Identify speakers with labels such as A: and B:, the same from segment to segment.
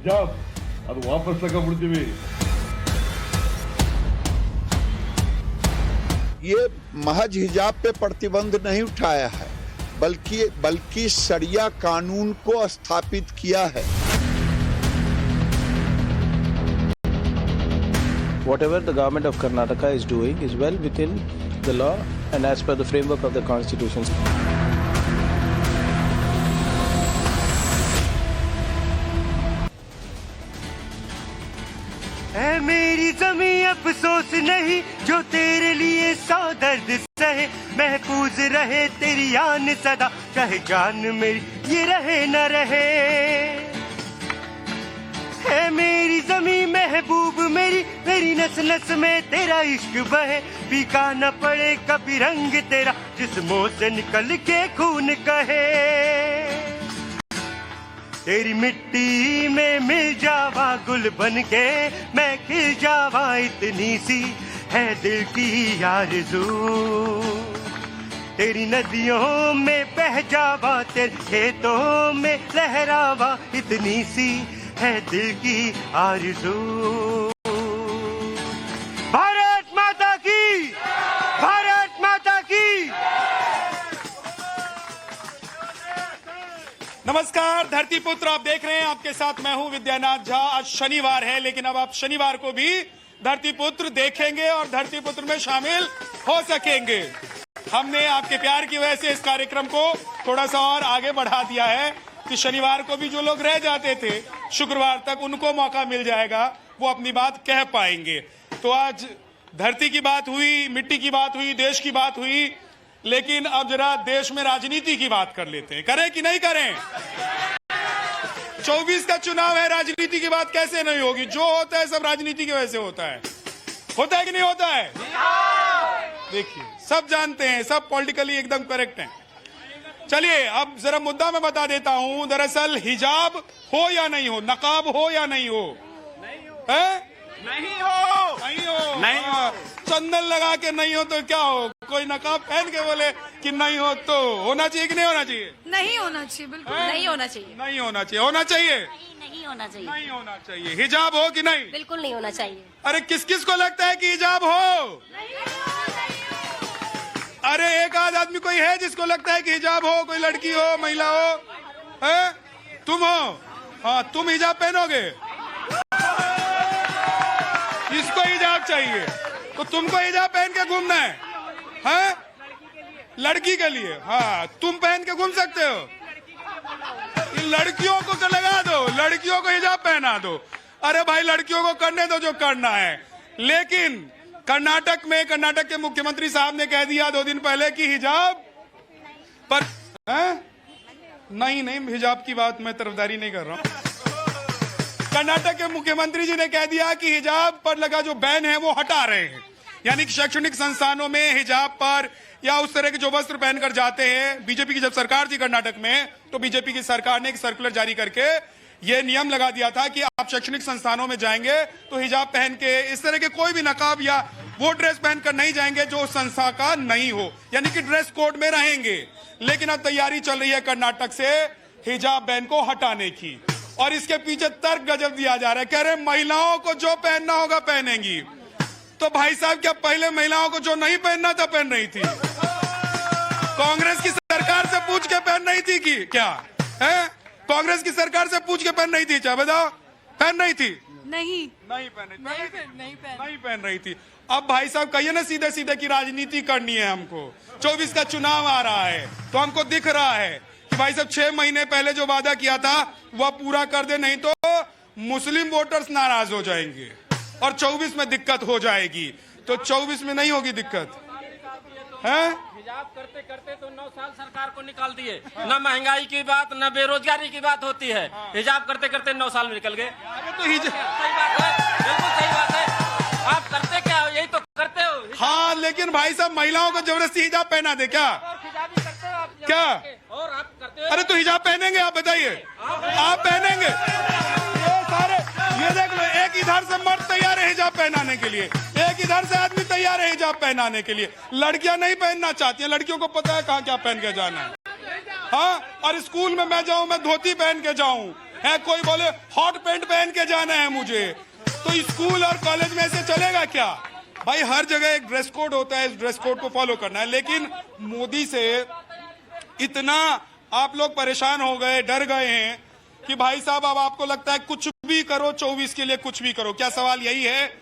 A: ಹಿಜಾಬ್ ಅದು ವಾಪಸ್ ತಗೊಂಡ್ಬಿಡ್ತೀವಿ.
B: ये महज हिजाब पे प्रतिबंध नहीं उठाया है, बल्कि शरिया कानून को स्थापित किया है.
C: Whatever the government of Karnataka is doing is well within the law and as per the framework of the constitution.
D: ऐ मेरी ज़मीं अफसोस नहीं जो तेरे लिए सौ दर्द सहे, महफूज रहे तेरी आन सदा, चाहे जान मेरी ये रहे न रहे. है मेरी ज़मीं महबूब मेरी नस नस में तेरा इश्क बहे, फीका न पड़े कभी रंग तेरा जिस्मों से निकल के खून कहे. तेरी मिट्टी में मिल जावा गुल बन के मैं खिल जावा, इतनी सी है दिल की आरज़ू. तेरी नदियों में बह जावा, तेरे खेतों में लहरावा, इतनी सी है दिल की आरज़ू. भारत माता की, भारत माता की.
E: नमस्कार, धरती पुत्र आप देख रहे हैं, आपके साथ मैं हूं विद्यानाथ झा. आज शनिवार है, लेकिन अब आप शनिवार को भी धरती पुत्र देखेंगे और धरती पुत्र में शामिल हो सकेंगे. हमने आपके प्यार की वजह से इस कार्यक्रम को थोड़ा सा और आगे बढ़ा दिया है कि शनिवार को भी जो लोग रह जाते थे शुक्रवार तक उनको मौका मिल जाएगा, वो अपनी बात कह पाएंगे. तो आज धरती की बात हुई, मिट्टी की बात हुई, देश की बात हुई, लेकिन अब जरा देश में राजनीति की बात कर लेते हैं. करें कि नहीं करें? 24 का चुनाव है, राजनीति की बात कैसे नहीं होगी? जो होता है सब राजनीति की वजह से होता है कि नहीं होता है? देखिए, सब जानते हैं, सब पॉलिटिकली एकदम करेक्ट हैं. चलिए अब जरा मुद्दा मैं बता देता हूं. दरअसल हिजाब हो या नहीं हो, नकाब हो या नहीं हो, नहीं हो. चंदन लगा के नहीं हो तो क्या हो? कोई नकाब पहन के बोले कि नहीं हो तो होना चाहिए कि नहीं होना चाहिए?
F: नहीं होना चाहिए, बिल्कुल नहीं होना चाहिए.
E: नहीं होना चाहिए. होना चाहिए?
G: नहीं होना चाहिए.
E: नहीं होना चाहिए. हिजाब हो कि नहीं?
G: बिल्कुल नहीं होना चाहिए.
E: अरे किस किस को लगता है कि हिजाब हो? अरे एक आध आदमी कोई है जिसको लगता है कि हिजाब हो? कोई लड़की हो, महिला हो, है? तुम हो? हाँ, तुम हिजाब पहनोगे? इसको हिजाब चाहिए तो तुमको हिजाब पहन के घूमना है, हैं? लड़की के लिए. हाँ, तुम पहन के घूम सकते हो. इन लड़कियों को तो लगा दो, लड़कियों को हिजाब पहना दो. अरे भाई, लड़कियों को करने दो जो करना है. लेकिन कर्नाटक के मुख्यमंत्री साहब ने कह दिया 2 दिन पहले कि हिजाब पर, हैं? नहीं, हिजाब की बात मैं तरफदारी नहीं कर रहा हूं. कर्नाटक के मुख्यमंत्री जी ने कह दिया कि हिजाब पर लगा जो बैन है वो हटा रहे हैं. यानी कि शैक्षणिक संस्थानों में हिजाब पर या उस तरह के जो वस्त्र पहनकर जाते हैं. बीजेपी की जब सरकार थी कर्नाटक में, तो बीजेपी की सरकार ने एक सर्कुलर जारी करके ये नियम लगा दिया था कि आप शैक्षणिक संस्थानों में जाएंगे तो हिजाब पहन के, इस तरह के कोई भी नकाब या वो ड्रेस पहनकर नहीं जाएंगे जो उस संस्था का नहीं हो. यानी कि ड्रेस कोड में रहेंगे. लेकिन अब तैयारी चल रही है कर्नाटक से हिजाब बैन को हटाने की, और इसके पीछे तर्क गजब दिया जा रहा है. कह रहे महिलाओं को जो पहनना होगा पहनेंगी. तो भाई साहब, क्या पहले महिलाओं को जो नहीं पहनना था पहन रही थी? कांग्रेस की सरकार से पूछ के पहन रही थी कि क्या है? कांग्रेस की सरकार से पूछ के पहन रही थी? क्या बताओ, पहन रही थी? नहीं पहन रही थी. अब भाई साहब कहिए ना सीधे सीधे कि राजनीति करनी है हमको. 24 का चुनाव आ रहा है तो हमको दिख रहा है कि भाई साहब 6 महीने पहले जो वादा किया था वह पूरा कर दे, नहीं तो मुस्लिम वोटर्स नाराज हो जाएंगे और 24 में दिक्कत हो जाएगी. तो 24 में नहीं होगी दिक्कत, है?
H: हिजाब करते करते तो 9 साल सरकार को निकाल दिए. न महंगाई की बात, न बेरोजगारी की बात होती है. हिजाब करते करते 9 साल में निकल गए.
E: तो
H: सही बात है, बिल्कुल सही बात है. आप करते क्या हो? यही तो करते हो.
E: हाँ, लेकिन भाई साहब महिलाओं को जबरदस्ती हिजाब पहना दे क्या?
H: हिजाब ही करते हो आप.
E: क्या?
H: और आप करते हो?
E: अरे तो हिजाब पहनेंगे? आप बताइए, आप पहनेंगे? ये सारे, ये देख लो, एक इधर से मर्द तैयार है हिजाब पहनाने के लिए, एक इधर से आदमी तैयार है हिजाब पहनाने के लिए. लड़कियां नहीं पहनना चाहती हैं. लड़कियों को पता है कहाँ क्या पहन के जाना है. हाँ, और स्कूल में मैं जाऊं, मैं धोती पहन के जाऊं, है कोई बोले हॉट पैंट पहन के जाना है मुझे, तो स्कूल और कॉलेज में ऐसे चलेगा क्या? भाई हर जगह एक ड्रेस कोड होता है, इस ड्रेस कोड को फॉलो करना है। लेकिन मोदी से इतना आप लोग परेशान हो गए, डर गए हैं कि भाई साहब अब आपको लगता है कुछ भी करो, 24 के लिए कुछ भी करो। क्या सवाल यही है?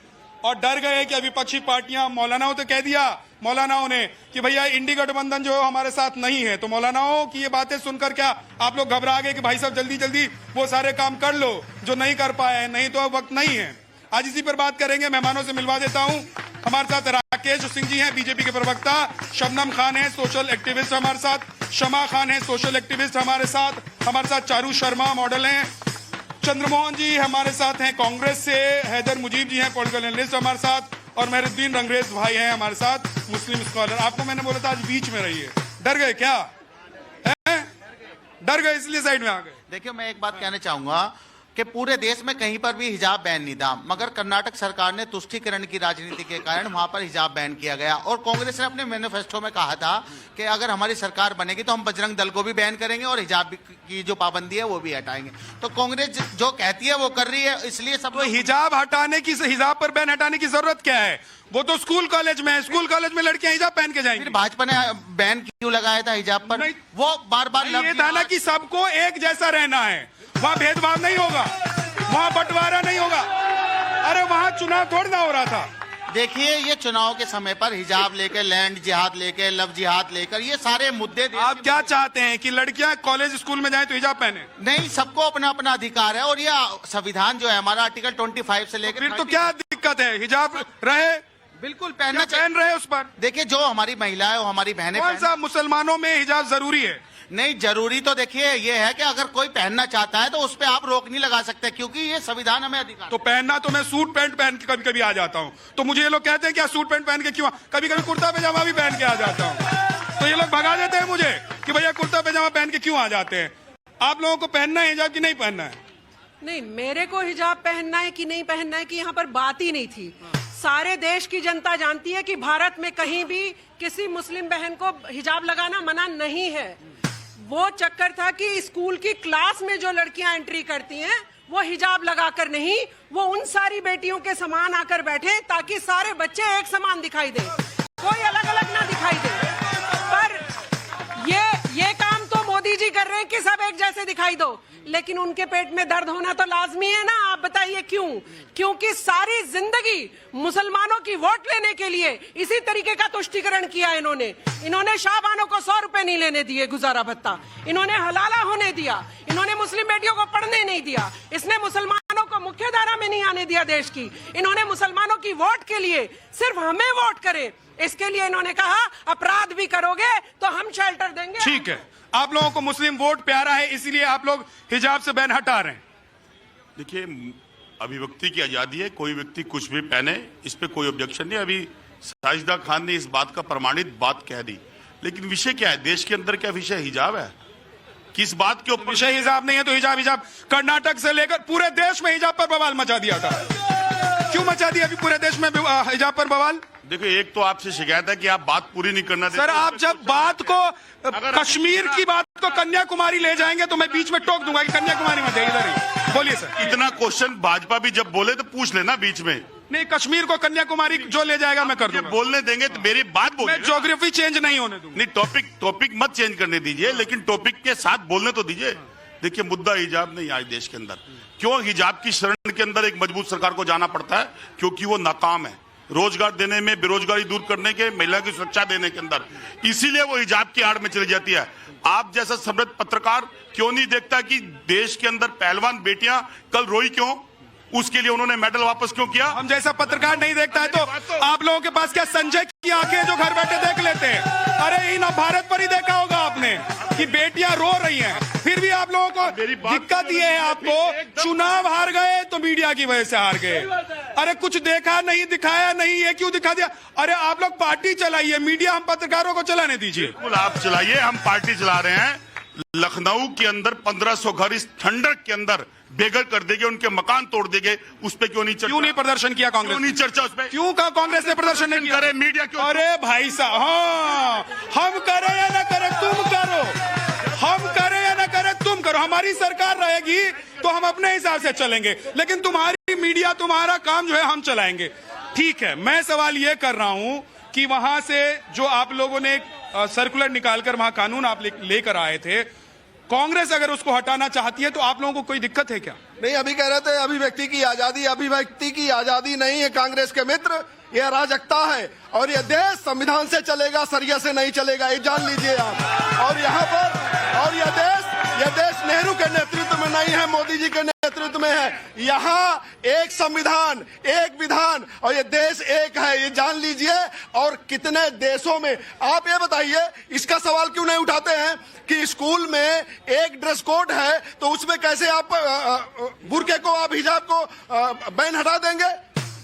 E: और डर गए कि विपक्षी पार्टियां, मौलानाओं तो कह दिया मौलानाओं ने कि भैया इंडी गठबंधन जो है हमारे साथ नहीं है, तो मौलानाओं की ये बातें सुनकर क्या आप लोग घबरा गए कि भाई साहब जल्दी जल्दी वो सारे काम कर लो जो नहीं कर पाए हैं, नहीं तो अब वक्त नहीं है। आज इसी पर बात करेंगे। मेहमानों से मिलवा देता हूं। हमारे साथ राकेश सिंह जी हैं, बीजेपी के प्रवक्ता। शबनम खान है, सोशल एक्टिविस्ट हमारे साथ। शमा खान है, सोशल एक्टिविस्ट हमारे साथ चारू शर्मा मॉडल हैं। चंद्रमोहन जी हमारे साथ हैं कांग्रेस से। हैदर मुजीब जी हैं, पॉलिटिकल एनालिस्ट हमारे साथ। और मेहरुद्दीन रंगरेज भाई हैं हमारे साथ, मुस्लिम स्कॉलर। आपको मैंने बोला था आज बीच में रहिए। डर गए क्या? डर गए इसलिए साइड में आ गए।
I: देखिए, मैं एक बात कहना चाहूंगा कि पूरे देश में कहीं पर भी हिजाब बैन नहीं था, मगर कर्नाटक सरकार ने तुष्टीकरण की राजनीति के कारण वहां पर हिजाब बैन किया गया। और कांग्रेस ने अपने मैनिफेस्टो में कहा था कि अगर हमारी सरकार बनेगी तो हम बजरंग दल को भी बैन करेंगे और हिजाब की जो पाबंदी है वो भी हटाएंगे। तो कांग्रेस जो कहती है वो कर रही है, इसलिए सब
E: तो हिजाब हटाने की, हिजाब पर बैन हटाने की जरूरत क्या है? वो तो स्कूल कॉलेज में है, स्कूल कॉलेज में लड़कियां हिजाब पहन के जाएंगी।
I: फिर भाजपा ने बैन क्यों लगाया था हिजाब पर? वो बार बार
E: ये था ना कि सबको एक जैसा रहना है, वहां भेदभाव नहीं होगा, वहां बंटवारा नहीं होगा। अरे वहां चुनाव थोड़ा ना हो रहा था।
I: देखिए, ये चुनाव के समय पर हिजाब लेकर, लैंड जिहाद लेकर, लव जिहाद लेकर, ये सारे मुद्दे
E: आप क्या चाहते हैं कि लड़कियां कॉलेज स्कूल में जाएं तो हिजाब पहने?
I: नहीं, सबको अपना अपना अधिकार है। और ये संविधान जो है हमारा आर्टिकल 25 से लेकर,
E: फिर तो क्या दिक्कत है? हिजाब रहे,
I: बिल्कुल पहनना
E: पहन रहे उस पर।
I: देखिए, जो हमारी महिलाएं और हमारी बहनें,
E: कौन सा मुसलमानों में हिजाब जरूरी है?
I: नहीं जरूरी तो देखिए ये है कि अगर कोई पहनना चाहता है तो उस पर आप रोक नहीं लगा सकते, क्योंकि ये संविधान हमें अधिकार।
E: तो पहनना तो मैं सूट पैंट पहन के कभी कभी आ जाता हूँ, तो मुझे ये लोग कहते हैं क्या सूट पैंट पहन के क्यों? कभी कभी कुर्ता पैजामा भी पहन के आ जाता हूँ, तो ये लोग भगा देते हैं मुझे कि भैया कुर्ता पैजामा पहन के क्यों आ जाते हैं। आप लोगों को पहनना है हिजाब कि नहीं पहनना है?
J: नहीं, मेरे को हिजाब पहनना है कि नहीं पहनना है कि यहाँ पर बात ही नहीं थी। सारे देश की जनता जानती है कि भारत में कहीं भी किसी मुस्लिम बहन को हिजाब लगाना मना नहीं है। वो चक्कर था कि स्कूल की क्लास में जो लड़कियां एंट्री करती हैं वो हिजाब लगाकर नहीं, वो उन सारी बेटियों के समान आकर बैठे ताकि सारे बच्चे एक समान दिखाई दे, कोई अलग अलग ना दिखाई दे। पर ये काम तो मोदी जी कर रहे हैं कि सब एक जैसे दिखाई दो, लेकिन उनके पेट में दर्द होना तो लाजमी है ना। आप बताइए क्यों? क्योंकि सारी जिंदगी मुसलमानों की वोट लेने के लिए इसी तरीके का तुष्टीकरण किया इन्होंने शाहबानों को 100 रुपए नहीं लेने दिए गुजारा भत्ता, इन्होंने हलाला होने दिया, इन्होंने मुस्लिम बेटियों को पढ़ने नहीं दिया, इसने मुसलमानों को मुख्य धारा में नहीं आने दिया देश की, इन्होंने मुसलमानों की वोट के लिए सिर्फ हमें वोट करें, इसके लिए इन्होंने कहा अपराध भी करोगे तो हम शेल्टर देंगे।
E: ठीक है, आप लोगों को मुस्लिम वोट प्यारा है इसलिए आप लोग हिजाब से बैन हटा रहे हैं।
K: देखिए, अभिव्यक्ति की आजादी है, कोई व्यक्ति कुछ भी पहने, इस पे कोई ऑब्जेक्शन नहीं। अभी साजिदा खान ने इस बात का प्रमाणित बात कह दी, लेकिन विषय क्या है? देश के अंदर क्या विषय हिजाब है? किस बात के ऊपर
E: विषय हिजाब नहीं है? तो हिजाब कर्नाटक से लेकर पूरे देश में हिजाब पर बवाल मचा दिया था। क्यों मचा दिया अभी पूरे देश में हिजाब पर बवाल?
K: देखो, एक तो आपसे शिकायत है कि आप बात पूरी नहीं करना देते।
E: सर, आप जब बात को कश्मीर की बात को कन्याकुमारी ले जाएंगे तो मैं बीच में टोक दूंगा कि कन्याकुमारी में जाइए। इधर ही बोलिए सर।
K: इतना क्वेश्चन भाजपा भी जब बोले तो पूछ लेना बीच में।
E: नहीं, कश्मीर को कन्याकुमारी जो ले जाएगा मैं कर दूंगा।
K: बोलने देंगे तो मेरी बात बोलिए।
E: मैं ज्योग्राफी चेंज नहीं होने दूंगा।
K: नहीं, टॉपिक मत चेंज करने दीजिए, लेकिन टॉपिक के साथ बोलने तो दीजिए। देखिए, मुद्दा हिजाब नहीं आज देश के अंदर। क्यों हिजाब की शरण के अंदर एक मजबूत सरकार को जाना पड़ता है? क्योंकि वो नाकाम है रोजगार देने में, बेरोजगारी दूर करने के, महिला की सुरक्षा देने के अंदर, इसीलिए वो हिजाब की आड़ में चली जाती है। आप जैसा समृद्ध पत्रकार क्यों नहीं देखता कि देश के अंदर पहलवान बेटियां कल रोई क्यों? उसके लिए उन्होंने मेडल वापस क्यों किया?
E: हम जैसा पत्रकार नहीं देखता है तो आप लोगों के पास क्या संजय की आंखें जो घर बैठे देख लेते हैं? अरे इन भारत पर ही देखा होगा आपने कि बेटियां रो रही हैं, फिर भी आप लोगों को दिक्कत ये है, आपको चुनाव हार गए तो मीडिया की वजह से हार गए। अरे कुछ देखा नहीं, दिखाया नहीं, ये क्यों दिखा दिया? अरे आप लोग पार्टी चलाइए, मीडिया हम पत्रकारों को चलाने दीजिए।
K: बिल्कुल आप चलाइए, हम पार्टी चला रहे हैं। लखनऊ के अंदर 1500 घर इस ठंडक के अंदर बेघर कर देंगे, उनके मकान तोड़ देंगे, उस पे क्यों नहीं चर्चा?
E: क्यों नहीं प्रदर्शन किया कांग्रेस?
K: क्यों नहीं चर्चा उस पे?
E: क्यों कहा कांग्रेस ने प्रदर्शन नहीं किया?
K: करे मीडिया क्यों?
E: अरे भाई साहब, हाँ, हम करे या ना करे तुम करो, हम करे या ना करे तुम करो, हमारी सरकार रहेगी तो हम अपने हिसाब से चलेंगे, लेकिन तुम्हारी मीडिया, तुम्हारा काम जो है हम चलाएंगे। ठीक है, मैं सवाल ये कर रहा हूं कि वहां से जो आप लोगों ने सर्कुलर निकालकर वहां कानून आप लेकर आए थे, कांग्रेस अगर उसको हटाना चाहती है तो आप लोगों को कोई दिक्कत है क्या?
L: नहीं, अभी कह रहे थे अभिव्यक्ति की आजादी नहीं है कांग्रेस के मित्र, ये अराजकता है और ये देश संविधान से चलेगा, सरिया से नहीं चलेगा, ये जान लीजिए आप। और यहाँ पर ये देश नेहरू के नेतृत्व में नहीं है, मोदी जी के नेतृत्व में है। यहाँ एक संविधान, एक विधान और ये देश एक है, ये जान लीजिए। और कितने देशों में आप ये बताइए, इसका सवाल क्यों नहीं उठाते हैं कि स्कूल में एक ड्रेस कोड है तो उसमें कैसे आप बुर्के को, आप हिजाब को बैन हटा देंगे?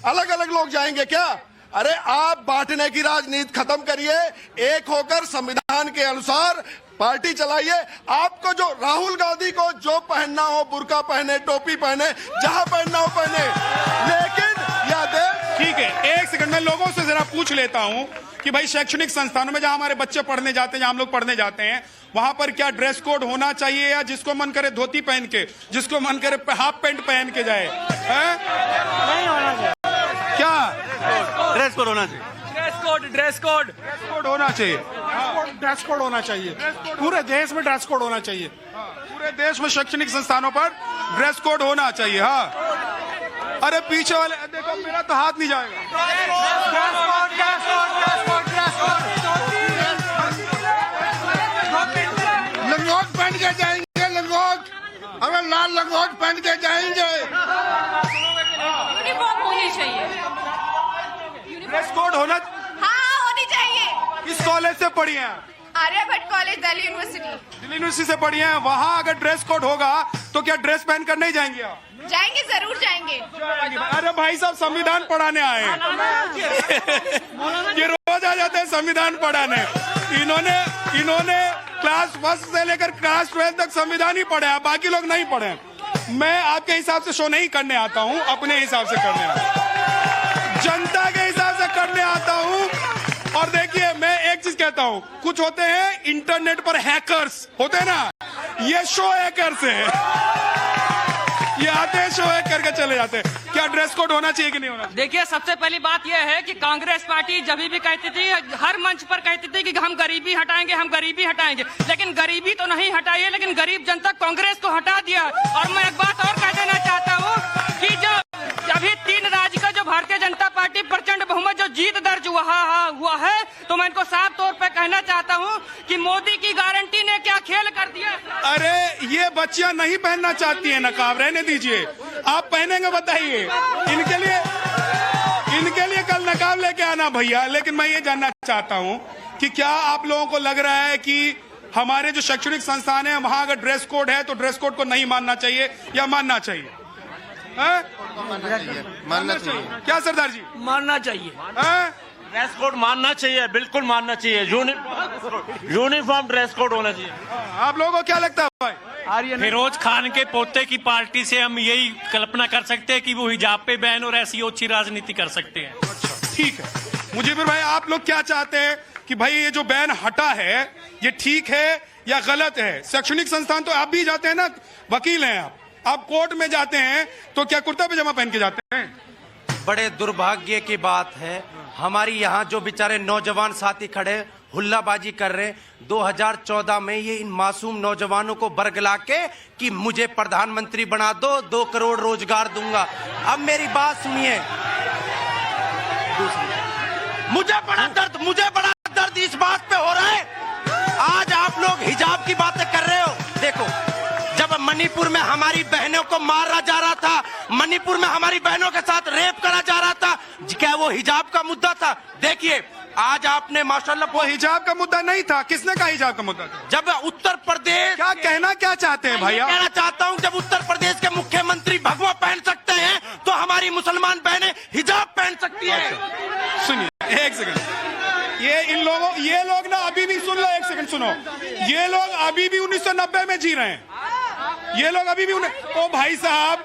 L: अलग अलग लोग जाएंगे क्या? अरे आप बांटने की राजनीति खत्म करिए, एक होकर संविधान के अनुसार पार्टी चलाइए। आपको जो राहुल गांधी को जो पहनना हो, बुर्का पहने, टोपी पहने, जहां पहनना हो पहने, लेकिन याद है।
E: ठीक है, एक सेकंड में लोगों से जरा पूछ लेता हूं कि भाई शैक्षणिक संस्थानों में जहां हमारे बच्चे पढ़ने जाते हैं, जहां हम लोग पढ़ने जाते हैं, वहां पर क्या ड्रेस कोड होना चाहिए या जिसको मन करे धोती पहन के, जिसको मन करे हाफ पैंट पहन के जाए? नहीं होना चाहिए। क्या
L: ड्रेस कोड होना चाहिए?
E: ड्रेस कोड होना चाहिए।
L: ड्रेस कोड होना चाहिए, पूरे देश में ड्रेस कोड होना चाहिए।
E: पूरे देश में शैक्षणिक संस्थानों पर ड्रेस कोड होना चाहिए। हाँ, अरे पीछे वाले देखो, मेरा तो हाथ नहीं जाएगा।
L: लंगोट पहन के जाएंगे, लंगोट, अगर लाल लंगोट पहन के जाएंगे।
F: यूनिफॉर्म होनी चाहिए।
E: ड्रेस कोड होना,
F: हाँ होनी चाहिए।
E: किस कॉलेज से पढ़ी हैं?
F: Aryabhatta college, Delhi university.
E: Delhi university से पढ़ी हैं। वहाँ अगर ड्रेस कोड होगा तो क्या ड्रेस पहन कर नहीं जाएंगे आप?
F: जाएंगे, जरूर जाएंगे।
E: अरे भाई साहब, संविधान पढ़ाने आए हैं। ये रोज आ जाते हैं संविधान पढ़ाने। इन्होंने क्लास 1 से लेकर क्लास 12 तक संविधान ही पढ़े हैं, बाकी लोग नहीं पढ़े। मैं आपके हिसाब से शो नहीं करने आता हूँ, अपने हिसाब से करने आता हूँ, जनता के हिसाब से करने आता हूँ। और देखिए, मैं एक चीज कहता हूँ, कुछ होते हैं इंटरनेट पर हैकर्स होते हैं ना, ये शो हैकर्स है। ये आते हैं, शो हैक करके चले जाते हैं। क्या ड्रेस कोड होना चाहिए कि नहीं होना चाहिए?
H: देखिए, सबसे पहली बात यह है कि कांग्रेस पार्टी जब भी कहती थी, हर मंच पर कहती थी कि हम गरीबी हटाएंगे, हम गरीबी हटाएंगे, लेकिन गरीबी तो नहीं हटाई है, लेकिन गरीब जनता कांग्रेस को हटा दिया। और मैं एक बात और कह देना चाहता हूँ कि जो अभी 3 राज्य का जो भारतीय जनता पार्टी प्रचंड बहुमत जो जीत दर्ज हुआ है, तो मैं इनको साफ तौर पे कहना चाहता हूँ कि मोदी की गारंटी ने क्या खेल कर दिया।
E: अरे ये बच्चियां नहीं पहनना चाहती है नकाब, रहने दीजिए। आप पहनेंगे बताइए, इनके लिए कल नकाब लेके आना भैया। लेकिन मैं ये जानना चाहता हूँ कि क्या आप लोगों को लग रहा है कि हमारे जो शैक्षणिक संस्थान है वहां अगर ड्रेस कोड है तो ड्रेस कोड को नहीं मानना चाहिए या मानना चाहिए?
I: मानना चाहिए।
E: क्या सरदार जी?
H: मानना चाहिए।
M: ड्रेस कोड मानना चाहिए, बिल्कुल मानना चाहिए। यूनिफॉर्म ड्रेस कोड होना चाहिए।
E: आप लोगों को क्या लगता है भाई?
M: फिरोज खान के पोते की पार्टी से हम यही कल्पना कर सकते हैं कि वो हिजाब पे बैन और ऐसी अच्छी राजनीति कर सकते हैं।
E: ठीक है, मुझे फिर भाई आप लोग क्या चाहते हैं कि भाई ये जो बैन हटा है ये ठीक है या गलत है? शैक्षणिक संस्थान तो आप भी जाते हैं ना, वकील हैं आप कोर्ट में जाते हैं तो क्या कुर्ता पजामा पहन के जाते हैं?
N: बड़े दुर्भाग्य की बात है, हमारी यहाँ जो बेचारे नौजवान साथी खड़े हुल्लाबाजी कर रहे हैं, 2014 में ये इन मासूम नौजवानों को बरगला के कि मुझे प्रधानमंत्री बना दो, 2 करोड़ रोजगार दूंगा। अब मेरी बात सुनिए, मुझे बड़ा दर्द इस बात पे हो रहा है। आज आप लोग हिजाब की बातें कर रहे हो। देखो, जब मणिपुर में हमारी बहनों को मारा जा रहा था, मणिपुर में हमारी बहनों के साथ रेप करा जा रहा था, क्या वो हिजाब का मुद्दा था? देखिए, आज आपने माशाल्लाह,
E: वो हिजाब का मुद्दा नहीं था। किसने कहा हिजाब का मुद्दा था?
N: जब उत्तर प्रदेश,
E: क्या कहना क्या चाहते हैं भैया?
N: कहना चाहता हूं, जब उत्तर प्रदेश के मुख्यमंत्री भगवा पहन सकते हैं तो हमारी मुसलमान बहनें हिजाब पहन सकती है।
E: सुनिए एक सेकंड, ये लोग ना अभी भी, सुन लो एक सेकंड सुनो, ये लोग अभी भी 1990 में जी रहे हैं। ये लोग अभी भी ओ भाई साहब,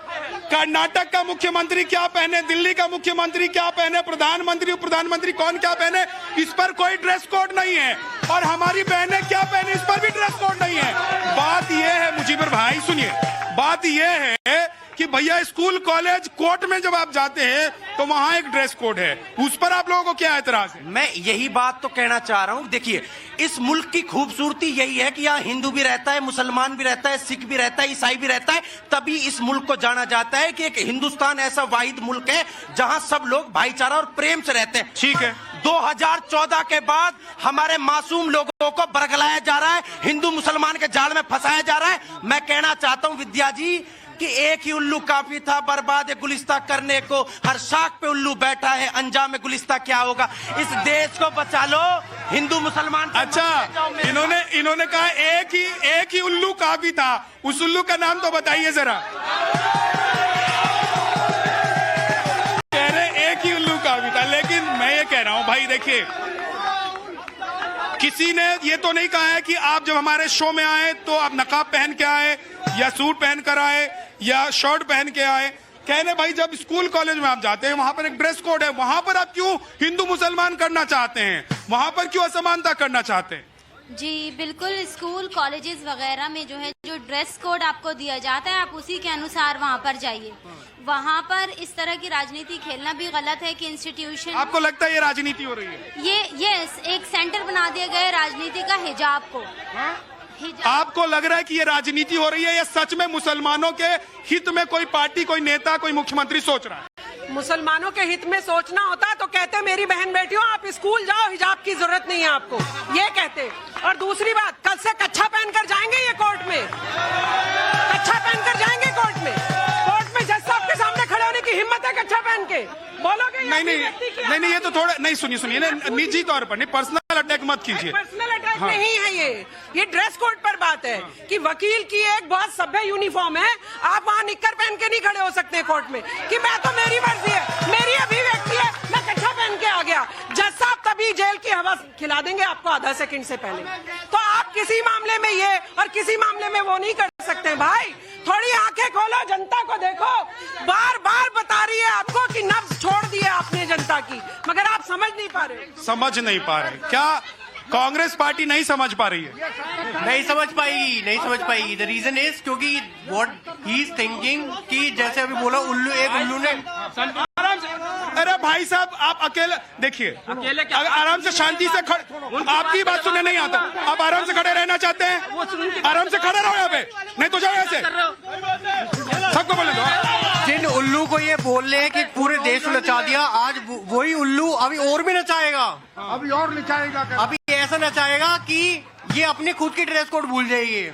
E: कर्नाटक का मुख्यमंत्री क्या पहने, दिल्ली का मुख्यमंत्री क्या पहने, प्रधानमंत्री कौन क्या पहने, इस पर कोई ड्रेस कोड नहीं है। और हमारी बहनें क्या पहने, इस पर भी ड्रेस कोड नहीं है। बात यह है मुजीबर भाई, भाई सुनिए, बात यह है कि भैया स्कूल कॉलेज कोर्ट में जब आप जाते हैं तो वहां एक ड्रेस कोड है, उस पर आप लोगों को क्या एतराज है?
N: मैं यही बात तो कहना चाह रहा हूं। देखिए, इस मुल्क की खूबसूरती यही है कि यहाँ हिंदू भी रहता है, मुसलमान भी रहता है, सिख भी रहता है, ईसाई भी रहता है। तभी इस मुल्क को जाना जाता है कि एक हिंदुस्तान ऐसा वाहिद मुल्क है जहां सब लोग भाईचारा और प्रेम से रहते हैं।
E: ठीक है,
N: 2014 के बाद हमारे मासूम लोगों को बरगलाया जा रहा है, हिंदू मुसलमान के जाल में फंसाया जा रहा है। मैं कहना चाहता हूं विद्या जी कि एक ही उल्लू काफी था बर्बाद गुलिस्ता करने को, हर शाख पे उल्लू बैठा है, अंजाम में गुलिस्ता क्या होगा। इस देश को बचा लो, हिंदू मुसलमान।
E: अच्छा, इन्होंने कहा एक ही उल्लू काफी था, उस उल्लू का नाम तो बताइए जरा। कह रहे एक ही उल्लू काफी था, लेकिन मैं ये कह रहा हूं भाई, देखिए, किसी ने ये तो नहीं कहा है कि आप जब हमारे शो में आए तो आप नकाब पहन के आए या सूट पहन कर आए या शर्ट पहन के आए। कहने भाई, जब स्कूल कॉलेज में आप जाते हैं वहां पर एक ड्रेस कोड है, वहां पर आप क्यों हिंदू मुसलमान करना चाहते हैं, वहां पर क्यों असमानता करना चाहते हैं?
G: जी बिल्कुल, स्कूल कॉलेजेस वगैरह में जो है जो ड्रेस कोड आपको दिया जाता है, आप उसी के अनुसार वहाँ पर जाइए। वहाँ पर इस तरह की राजनीति खेलना भी गलत है कि इंस्टीट्यूशन।
E: आपको लगता है ये राजनीति हो रही है?
G: ये एक सेंटर बना दिया गया है राजनीति का, हिजाब को।
E: आपको लग रहा है कि ये राजनीति हो रही है या सच में मुसलमानों के हित में कोई पार्टी, कोई नेता, कोई मुख्यमंत्री सोच रहा है?
J: मुसलमानों के हित में सोचना होता तो कहते मेरी बहन बेटियों आप स्कूल जाओ, हिजाब की जरूरत नहीं है आपको, ये कहते। और दूसरी बात, कल से कच्छा पहनकर जाएंगे ये कोर्ट में, कच्छा पहनकर जाएंगे कोर्ट में। कोर्ट में जज साहब के सामने खड़े होने की हिम्मत है कच्छा पहन के? बोलोगे नहीं, ये तो थोड़ा नहीं, सुनिए, निजी तौर पर नहीं, पर्सनल अटैक मत कीजिए। पर्सनल अटैक नहीं है ये ड्रेस कोड पर बात है कि वकील की एक बहुत सभ्य यूनिफॉर्म है, आप वहाँ निक्कर पहन के नहीं खड़े हो सकते कोर्ट में कि मैं तो मेरी मर्जी है, मेरी अभिव्यक्ति है, मैं कच्छा पहन के आ गया। जज साहब तभी जेल की हवा खिला देंगे आपको आधा सेकंड से पहले। तो आप किसी मामले में ये और किसी मामले में वो नहीं कर सकते। भाई थोड़ी आंखें खोलो, जनता को देखो, बार बार बता रही है आपको कि नब्ज छोड़ दी है आपने जनता की, मगर आप समझ नहीं पा रहे। क्या कांग्रेस पार्टी नहीं समझ पा रही है?
N: नहीं समझ पाएगी। द रीजन इज क्योंकि व्हाट ही इज थिंकिंग कि जैसे अभी बोला उल्लू ने
E: आराम से, अरे भाई साहब आप अकेले देखिए, आराम से शांति से खड़े, आपकी बात सुनने नहीं आता, आप आराम से खड़े रहना चाहते हैं, आराम से खड़े रहो यहाँ पे, नहीं तो जाओ ऐसे, सबको बोले दो।
N: जिन उल्लू को ये बोल रहे हैं कि पूरे देश में नचा दिया, आज वही उल्लू अभी और भी नचाएगा,
L: अभी और नचाएगा,
N: अभी ऐसा नचाएगा कि ये अपने खुद की ड्रेस कोड भूल जाएगी।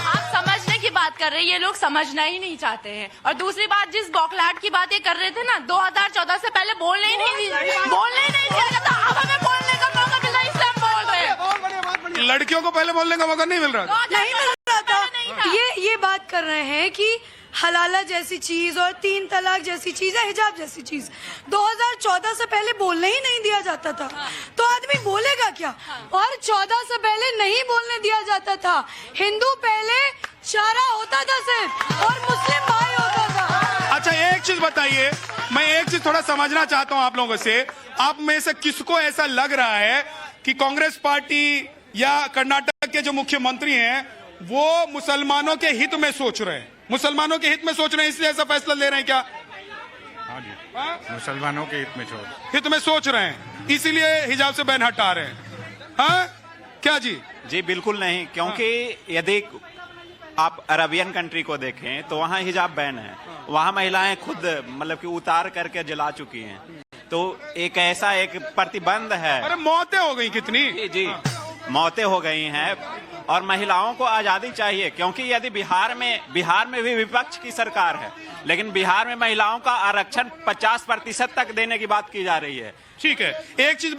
F: आप समझने की बात कर रहे हैं, ये लोग समझना ही नहीं चाहते हैं। और दूसरी बात, जिस बौखलाहट की बातें कर रहे थे ना, 2014 से पहले बोलने ही नहीं दिया जाता, अब हमें बोलने का मौका मिल रहा है, इसलिए हम बोल रहे हैं।
E: लड़कियों को पहले बोलने का मौका नहीं मिल रहा,
F: नहीं मिल रहा था।
O: ये बात कर रहे हैं कि हलाला जैसी चीज और 3 तलाक जैसी चीज है, हिजाब जैसी चीज 2014 से पहले बोलने ही नहीं दिया जाता था, तो आदमी बोलेगा क्या? और 14 से पहले नहीं बोलने दिया जाता था, हिंदू पहले चारा होता था सिर्फ और मुस्लिम भाई होता था।
E: अच्छा एक चीज बताइए, मैं एक चीज थोड़ा समझना चाहता हूं आप लोगों से, आप में से किसको ऐसा लग रहा है कि कांग्रेस पार्टी या कर्नाटक के जो मुख्यमंत्री हैं वो मुसलमानों के हित में सोच रहे हैं, मुसलमानों के हित में सोच रहे हैं इसलिए ऐसा फैसला ले रहे हैं क्या?
P: हाँ जी, मुसलमानों के हित में
E: सोच रहे हैं, इसीलिए हिजाब से बैन हटा रहे हैं। हाँ क्या जी?
P: जी बिल्कुल नहीं, क्योंकि यदि आप अरबियन कंट्री को देखें तो वहाँ हिजाब बैन है, वहाँ महिलाएं खुद मतलब कि उतार करके जला चुकी हैं, तो एक ऐसा एक प्रतिबंध है।
E: अरे मौतें हो गई कितनी?
P: जी मौतें हो गई हैं, और महिलाओं को आजादी चाहिए, क्योंकि यदि बिहार में भी विपक्ष की सरकार है, लेकिन बिहार में महिलाओं का आरक्षण 50% तक देने की बात की जा रही है।
E: ठीक है, एक चीज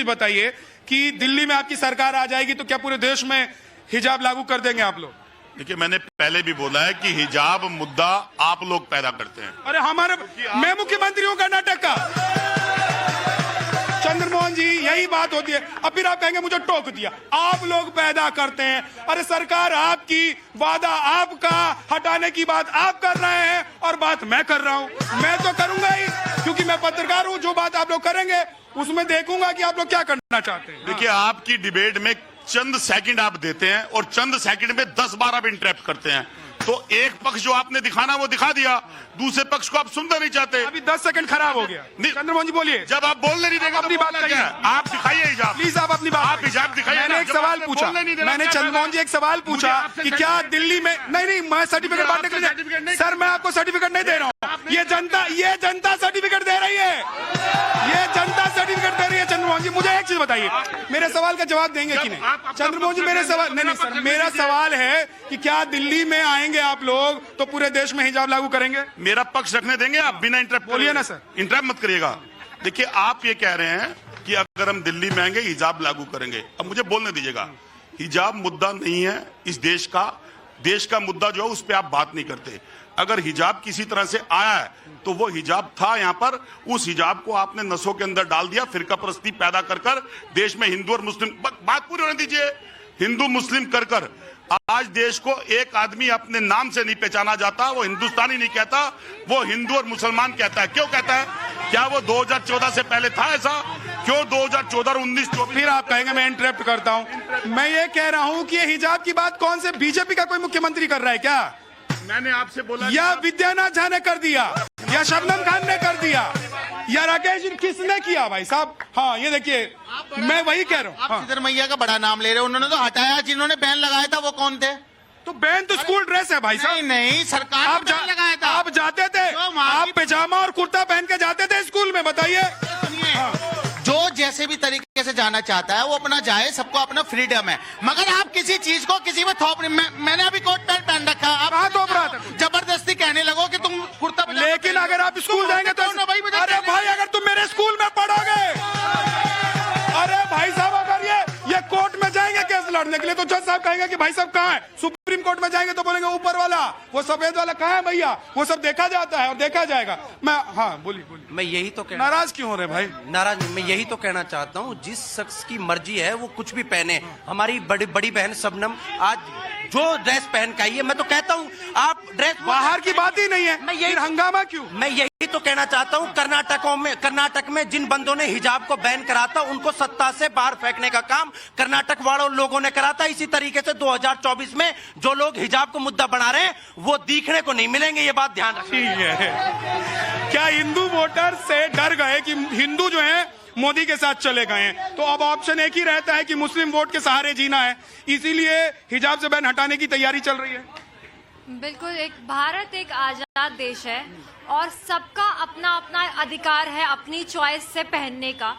E: बताइए कि दिल्ली में आपकी सरकार आ जाएगी तो क्या पूरे देश में हिजाब लागू कर देंगे आप लोग?
K: देखिए, मैंने पहले भी बोला है कि हिजाब मुद्दा आप लोग पैदा करते हैं।
E: अरे मैं मुख्यमंत्री हूं कर्नाटक का, चंद्रमोहन जी, यही बात होती है। अब फिर आप कहेंगे मुझे टोक दिया, आप लोग पैदा करते हैं। अरे सरकार आपकी, वादा आपका, हटाने की बात आप कर रहे हैं और बात मैं कर रहा हूं। मैं तो करूंगा ही, क्योंकि मैं पत्रकार हूं, जो बात आप लोग करेंगे उसमें देखूंगा कि आप लोग क्या करना चाहते हैं।
K: देखिए, आपकी डिबेट में चंद सेकंड आप देते हैं और चंद सेकंड में 10-12 भी इंटरप्ट करते हैं। तो एक पक्ष जो आपने दिखाना वो दिखा दिया, दूसरे पक्ष को आप सुनना नहीं चाहते।
E: अभी 10 सेकंड खराब हो गया। चंद्रमोहन जी बोलिए।
K: जब आप बोलने नहीं देंगे
E: अपनी बात करिए,
K: आप दिखाइए हिजाब,
E: प्लीज आप अपनी बात,
K: आप हिजाब दिखाइए।
E: मैंने एक सवाल पूछा, मैंने चंद्रमोहन जी एक सवाल पूछा कि क्या दिल्ली में, नहीं मैं सर्टिफिकेट बांटने के लिए, सर मैं आपको सर्टिफिकेट नहीं दे रहा हूँ, ये जनता सर्टिफिकेट दे रही है, ये जनता सर्टिफिकेट दे रही है। चंद्रमोहन जी मुझे एक चीज बताइए, मेरे सवाल का जवाब देंगे कि नहीं? चंद्रमोहन जी मेरे सवाल, नहीं सर, मेरा सवाल है कि क्या दिल्ली में आएंगे आप लोग तो पूरे देश में हिजाब लागू करेंगे?
K: मेरा पक्ष रखने देंगे आप, बिना इंटरप्ट
E: बोलिए ना सर।
K: इंटरप्ट मत करिएगा। देखिए आप ये कह रहे हैं कि अगर हम दिल्ली में आएंगे हिजाब लागू करेंगे। अब मुझे बोलने दीजिएगा, हिजाब मुद्दा नहीं है इस देश का मुद्दा जो है उस पर आप बात नहीं करते। अगर हिजाब किसी तरह से आया है तो वो हिजाब था यहाँ पर, उस हिजाब को आपने नसों के अंदर डाल दिया, फिरका परस्ती पैदा कर देश में हिंदू और मुस्लिम, बात पूरी होने दीजिए, हिंदू मुस्लिम कर आज देश को एक आदमी अपने नाम से नहीं पहचाना जाता, वो हिंदुस्तानी नहीं कहता, वो हिंदू और मुसलमान कहता है। क्यों कहता है? क्या वो 2014 से पहले था ऐसा? क्यों 2014 और 19
E: फिर आप कहेंगे मैं इंटरप्ट करता हूं। मैं ये कह रहा हूं कि ये हिजाब की बात कौन से बीजेपी का कोई मुख्यमंत्री कर रहा है क्या?
K: मैंने आपसे बोला,
E: या विद्यानाथ झा ने कर दिया, या शबनम खान ने कर दिया, या राकेश जी, किसने किया भाई साहब? हाँ ये देखिए, मैं वही कह रहा हूँ।
I: आप सिद्धरमैया का बड़ा नाम ले रहे हो, उन्होंने तो हटाया, जिन्होंने बैन लगाया था वो कौन थे?
E: तो बैन तो स्कूल ड्रेस है भाई साहब।
I: नहीं सरकार
E: आप लगाया था, आप जाते थे, आप पैजामा और कुर्ता पहन के जाते थे स्कूल में, बताइए।
I: जो जैसे भी तरीके से जाना चाहता है वो अपना जाए, सबको अपना फ्रीडम है, मगर आप किसी चीज को किसी में थोप नहीं। मैंने अभी कोट पैंट पहन रखा, आप थोप रहा था, जबरदस्ती कहने लगो कि तुम कुर्ता,
E: लेकिन अगर आप स्कूल जाएंगे तो अरे भाई अगर तुम मेरे स्कूल में पढ़ोगे, अरे भाई साहब अगर ये कोर्ट में जाएंगे केस लड़ने के लिए तो जज साहब कहेंगे कि भाई साहब कहाँ है? सुप्रीम कोर्ट में जाएंगे तो बोलेंगे ऊपर वाला, वो सफेद वाला कहाँ है भैया? वो सब देखा जाता है और देखा जाएगा। मैं हाँ बोलिए।
N: मैं यही तो
E: नाराज क्यों हो रहे भाई?
N: नाराज मैं यही तो कहना चाहता हूँ, जिस शख्स की मर्जी है वो कुछ भी पहने। हमारी बड़ी बहन शबनम आज जो ड्रेस पहन के आई है, मैं तो कहता हूँ आप ड्रेस,
E: बाहर की बात ही नहीं है,
N: मैं यही
E: हंगामा क्यों?
N: मैं यही तो कहना चाहता हूँ, कर्नाटक में जिन बंदों ने हिजाब को बैन करा था उनको सत्ता से बाहर फेंकने का काम कर्नाटक वालों लोगों ने करा था। इसी तरीके से 2024 में जो लोग हिजाब को मुद्दा बना रहे हैं वो दिखने को नहीं मिलेंगे, ये बात ध्यान रखिए।
E: क्या हिंदू वोटर से डर गए कि हिंदू जो है मोदी के साथ चले गए हैं, तो अब ऑप्शन एक ही रहता है कि मुस्लिम वोट के सहारे जीना है, इसीलिए हिजाब से बैन हटाने की तैयारी चल रही है।
Q: बिल्कुल, भारत एक आजाद देश है और सबका अपना अपना अधिकार है अपनी चॉइस से पहनने का,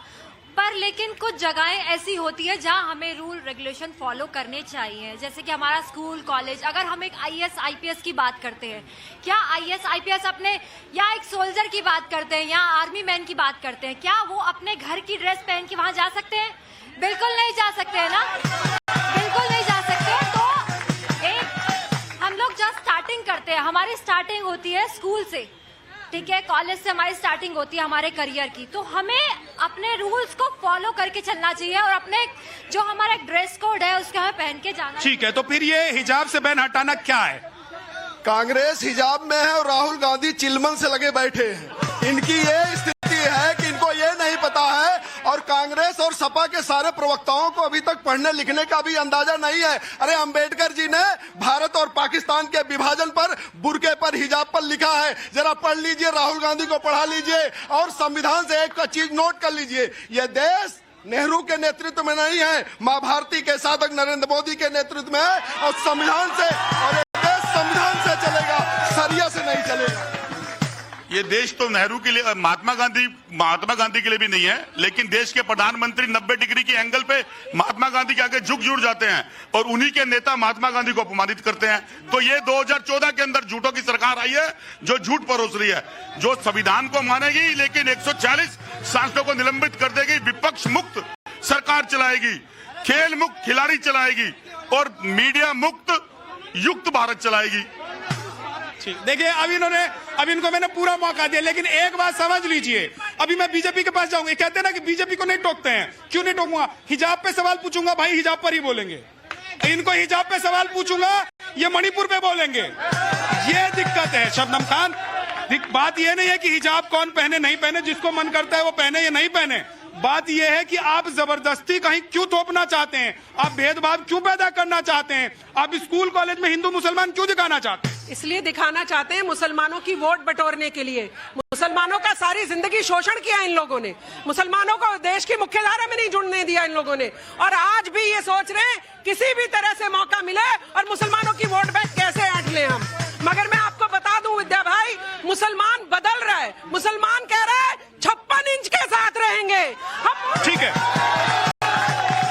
Q: पर लेकिन कुछ जगहें ऐसी होती है जहां हमें रूल रेगुलेशन फॉलो करने चाहिए। जैसे कि हमारा स्कूल कॉलेज, अगर हम एक IAS IPS की बात करते हैं, क्या IAS IPS अपने, या एक सोल्जर की बात करते हैं या आर्मी मैन की बात करते हैं, क्या वो अपने घर की ड्रेस पहन के वहां जा सकते हैं? बिल्कुल नहीं जा सकते है ना, बिल्कुल नहीं जा सकते। तो एक हम लोग जब स्टार्टिंग करते हैं, हमारी स्टार्टिंग होती है स्कूल से, ठीक है, कॉलेज से हमारी स्टार्टिंग होती है हमारे करियर की, तो हमें अपने रूल्स को फॉलो करके चलना चाहिए और अपने जो हमारा ड्रेस कोड है उसके हमें पहन के जाना।
E: ठीक है, तो फिर ये हिजाब से बैन हटाना क्या है?
L: कांग्रेस हिजाब में है और राहुल गांधी चिलमन से लगे बैठे हैं। इनकी ये स्थिति है कि इनको ये नहीं पता है, और कांग्रेस और सपा के सारे प्रवक्ताओं को अभी तक पढ़ने लिखने का भी अंदाजा नहीं है। अरे अंबेडकर जी ने भारत और पाकिस्तान के विभाजन पर, बुर्के पर, हिजाब पर लिखा है, जरा पढ़ लीजिए, राहुल गांधी को पढ़ा लीजिए और संविधान से एक चीज नोट कर लीजिए, यह देश नेहरू के नेतृत्व में नहीं है, मां भारती के साधक नरेंद्र मोदी के नेतृत्व में है, और संविधान से, और ये देश संविधान से चलेगा, शरिया से नहीं चलेगा।
K: ये देश तो नेहरू के लिए, महात्मा गांधी के लिए भी नहीं है, लेकिन देश के प्रधानमंत्री 90 डिग्री के एंगल पे महात्मा गांधी के आगे झुक जुड़ जाते हैं और उन्हीं के नेता महात्मा गांधी को अपमानित करते हैं। तो ये 2014 के अंदर झूठों की सरकार आई है जो झूठ परोस रही है, जो संविधान को मानेगी लेकिन 140 सांसदों को निलंबित कर देगी, विपक्ष मुक्त सरकार चलाएगी, खेल मुक्त खिलाड़ी चलाएगी और मीडिया मुक्त युक्त भारत चलाएगी।
E: देखिए अब इनको मैंने पूरा मौका दिया, लेकिन एक बात समझ लीजिए, अभी मैं बीजेपी के पास जाऊंगा, कहते हैं ना कि बीजेपी को नहीं टोकते हैं, क्यों नहीं टोकूंगा? हिजाब पे सवाल पूछूंगा, भाई हिजाब पर ही बोलेंगे, इनको हिजाब पे सवाल पूछूंगा, ये मणिपुर पे बोलेंगे, ये दिक्कत है शबनम खान। बात ये नहीं है कि हिजाब कौन पहने नहीं पहने, जिसको मन करता है वो पहने या नहीं पहने, बात यह है कि आप जबरदस्ती कहीं क्यों थोपना चाहते हैं, आप भेदभाव क्यों पैदा करना चाहते हैं, आप स्कूल कॉलेज में हिंदू मुसलमान क्यों दिखाना चाहते हैं?
J: इसलिए दिखाना चाहते हैं मुसलमानों की वोट बटोरने के लिए। मुसलमानों का सारी जिंदगी शोषण किया इन लोगों ने, मुसलमानों को देश की मुख्यधारा में नहीं जुड़ने दिया इन लोगों ने, और आज भी ये सोच रहे हैं किसी भी तरह से मौका मिले और मुसलमानों की वोट बैंक कैसे ऐंठ लें हम। मगर मैं आपको बता दूं विद्या भाई, मुसलमान बदल रहा है, मुसलमान कह रहा है 56 इंच के साथ रहेंगे हम।
E: ठीक है,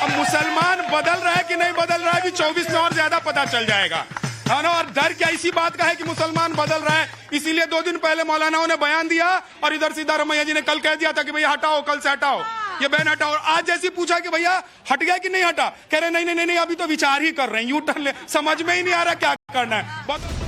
E: अब मुसलमान बदल रहा है कि नहीं बदल रहा है भी 24 में और ज्यादा पता चल जाएगा, है ना। और डर क्या इसी बात का है कि मुसलमान बदल रहा है, इसीलिए 2 दिन पहले मौलानाओं ने बयान दिया और इधर सिद्धारमैया जी ने कल कह दिया था कि भैया हटाओ, कल से हटाओ ये बैन हटाओ। और आज जैसे पूछा कि भैया हट गया कि नहीं हटा, कह रहे नहीं नहीं नहीं, अभी तो विचार ही कर रहे हैं, यू टर्न ले, समझ में ही नहीं आ रहा क्या करना है।